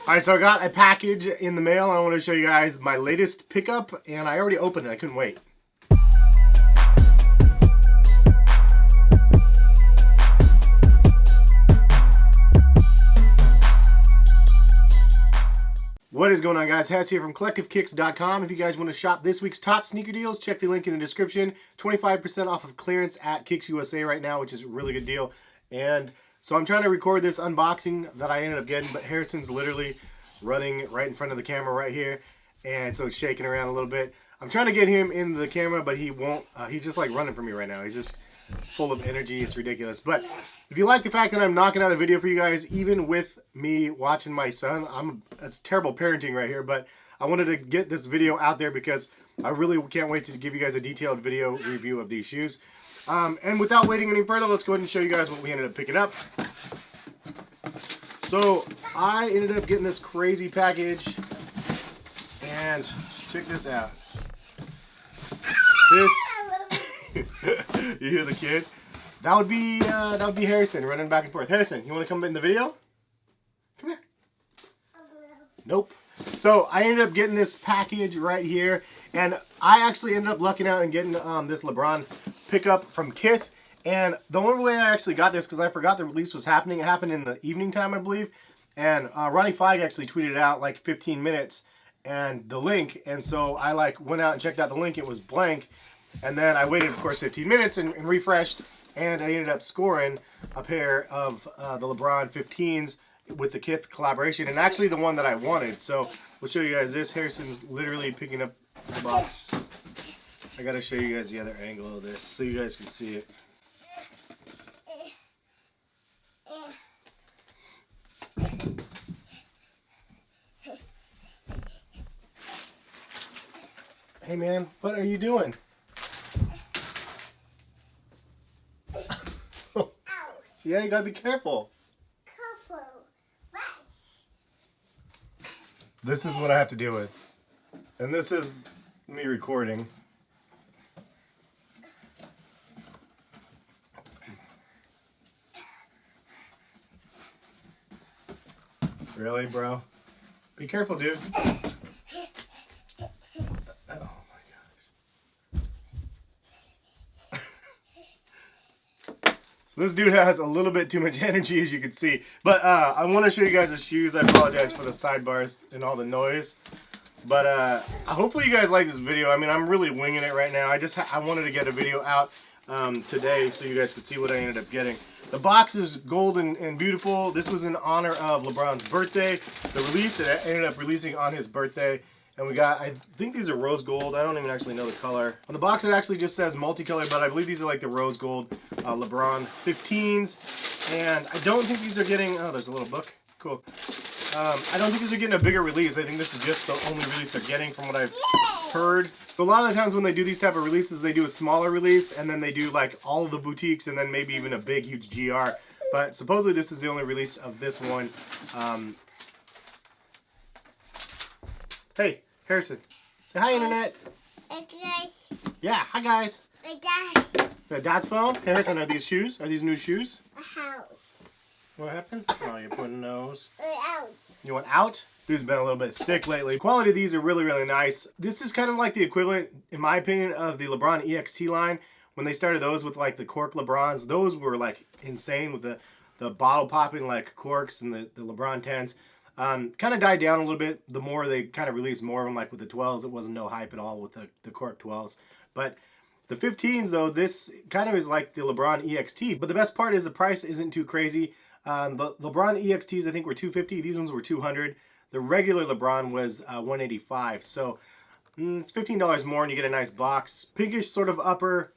Alright, so I got a package in the mail. I want to show you guys my latest pickup, and I already opened it. I couldn't wait. What is going on, guys? Hes here from CollectiveKicks.com. If you guys want to shop this week's top sneaker deals, check the link in the description. 25% off of clearance at Kicks USA right now, which is a really good deal. And so I'm trying to record this unboxing that I ended up getting, but Harrison's literally running right in front of the camera right here, and so it's shaking around a little bit. I'm trying to get him in the camera, but he won't. He's just like running from me right now. He's just full of energy. It's ridiculous. But if you like the fact that I'm knocking out a video for you guys, even with me watching my son, that's terrible parenting right here, but I wanted to get this video out there because I really can't wait to give you guys a detailed video review of these shoes. And without waiting any further, let's go ahead and show you guys what we ended up picking up. So I ended up getting this crazy package, and check this out. This, you hear the kid? That would be Harrison running back and forth. Harrison, you want to come in the video? Come here. Nope. So I ended up getting this package right here, and I actually ended up lucking out and getting this LeBron pickup from Kith. And the only way I actually got this, because I forgot the release was happening, it happened in the evening time, I believe. And Ronnie Fieg actually tweeted out like 15 minutes and the link. And so I like went out and checked out the link. It was blank. And then I waited, of course, 15 minutes and refreshed. And I ended up scoring a pair of the LeBron 15s with the Kith collaboration. And actually the one that I wanted. So we'll show you guys this. Harrison's literally picking up the box. I got to show you guys the other angle of this so you guys can see it. Hey man, what are you doing? Yeah, you gotta be careful. This is what I have to deal with. And this is me recording. Really, bro? Be careful, dude. This dude has a little bit too much energy, as you can see. But I want to show you guys the shoes. I apologize for the sidebars and all the noise. But hopefully you guys like this video. I mean, I'm really winging it right now. I wanted to get a video out today so you guys could see what I ended up getting. The box is gold and beautiful. This was in honor of LeBron's birthday. The release, it ended up releasing on his birthday. And we got, I think these are rose gold. I don't even actually know the color. On the box it actually just says multicolor, but I believe these are like the rose gold LeBron 15s. And I don't think these are getting, oh, there's a little book. Cool. I don't think these are getting a bigger release. I think this is just the only release they're getting from what I've heard. So a lot of the times when they do these type of releases, they do a smaller release, and then they do like all of the boutiques, and then maybe even a big, huge GR. But supposedly this is the only release of this one. Hey, Harrison. Say hi, Internet. Hey, guys. Yeah, hi, guys. Hey, Dad. The Dad's phone. Harrison, are these shoes? Are these new shoes? Out. What happened? Oh, you're putting those. Out. You want out? Dude's been a little bit sick lately. The quality of these are really, really nice. This is kind of like the equivalent, in my opinion, of the LeBron EXT line. When they started those with like the cork LeBrons, those were like insane with the bottle popping like corks and the LeBron 10s. Kind of died down a little bit the more they kind of released more of them, like with the 12s. It wasn't no hype at all with the cork 12s. But the 15s, though, this kind of is like the LeBron EXT. But the best part is the price isn't too crazy. The LeBron EXTs, I think, were $250. These ones were $200. The regular LeBron was $185. So it's $15 more, and you get a nice box. Pinkish sort of upper,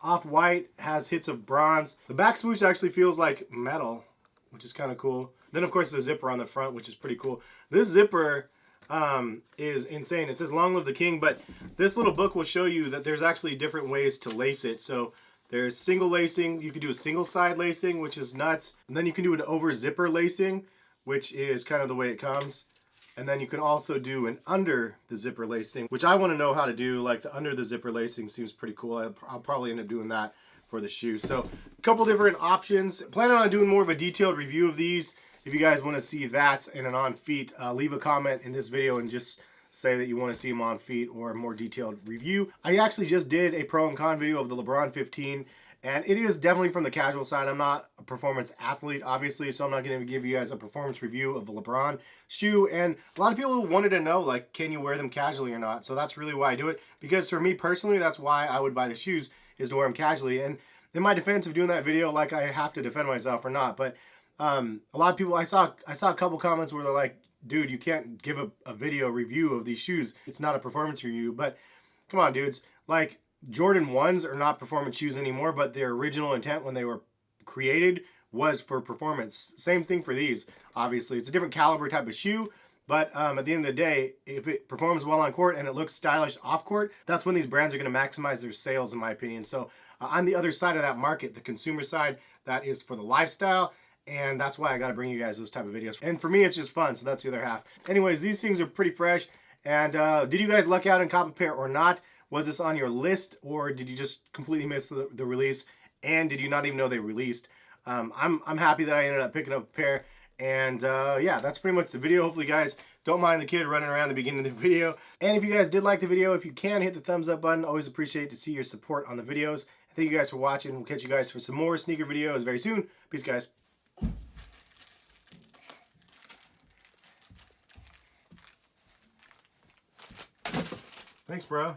off-white, has hits of bronze. The back swoosh actually feels like metal, which is kind of cool. Then, of course, the zipper on the front, which is pretty cool. This zipper is insane. It says long live the king, but this little book will show you that there's actually different ways to lace it. So there's single lacing. You can do a single side lacing, which is nuts. And then you can do an over zipper lacing, which is kind of the way it comes. And then you can also do an under the zipper lacing, which I want to know how to do. Like the under the zipper lacing seems pretty cool. I'll probably end up doing that for the shoe. So a couple different options. Planning on doing more of a detailed review of these if you guys want to see that and an on feet, leave a comment in this video and just say that you want to see them on feet or a more detailed review. I actually just did a pro and con video of the LeBron 15, and it is definitely from the casual side. I'm not a performance athlete, obviously, so I'm not going to give you guys a performance review of the LeBron shoe. And a lot of people wanted to know, like, can you wear them casually or not? So that's really why I do it, because for me personally, that's why I would buy the shoes, is to wear them casually. And in my defense of doing that video, like, I have to defend myself or not, but a lot of people, I saw a couple comments where they're like, dude, you can't give a video review of these shoes. It's not a performance review. But come on, dudes. Like, Jordan 1s are not performance shoes anymore, but their original intent when they were created was for performance. Same thing for these, obviously. It's a different caliber type of shoe, but at the end of the day, if it performs well on court and it looks stylish off court, that's when these brands are going to maximize their sales, in my opinion. So on the other side of that market, the consumer side, that is for the lifestyle, and that's why I got to bring you guys those type of videos. And for me, it's just fun, so that's the other half. Anyways, these things are pretty fresh, and did you guys luck out and cop a pair or not? Was this on your list, or did you just completely miss the release? And did you not even know they released? I'm happy that I ended up picking up a pair. And yeah, that's pretty much the video. Hopefully, you guys don't mind the kid running around the beginning of the video. And if you guys did like the video, if you can, hit the thumbs up button. Always appreciate to see your support on the videos. Thank you guys for watching. We'll catch you guys for some more sneaker videos very soon. Peace, guys. Thanks, bro.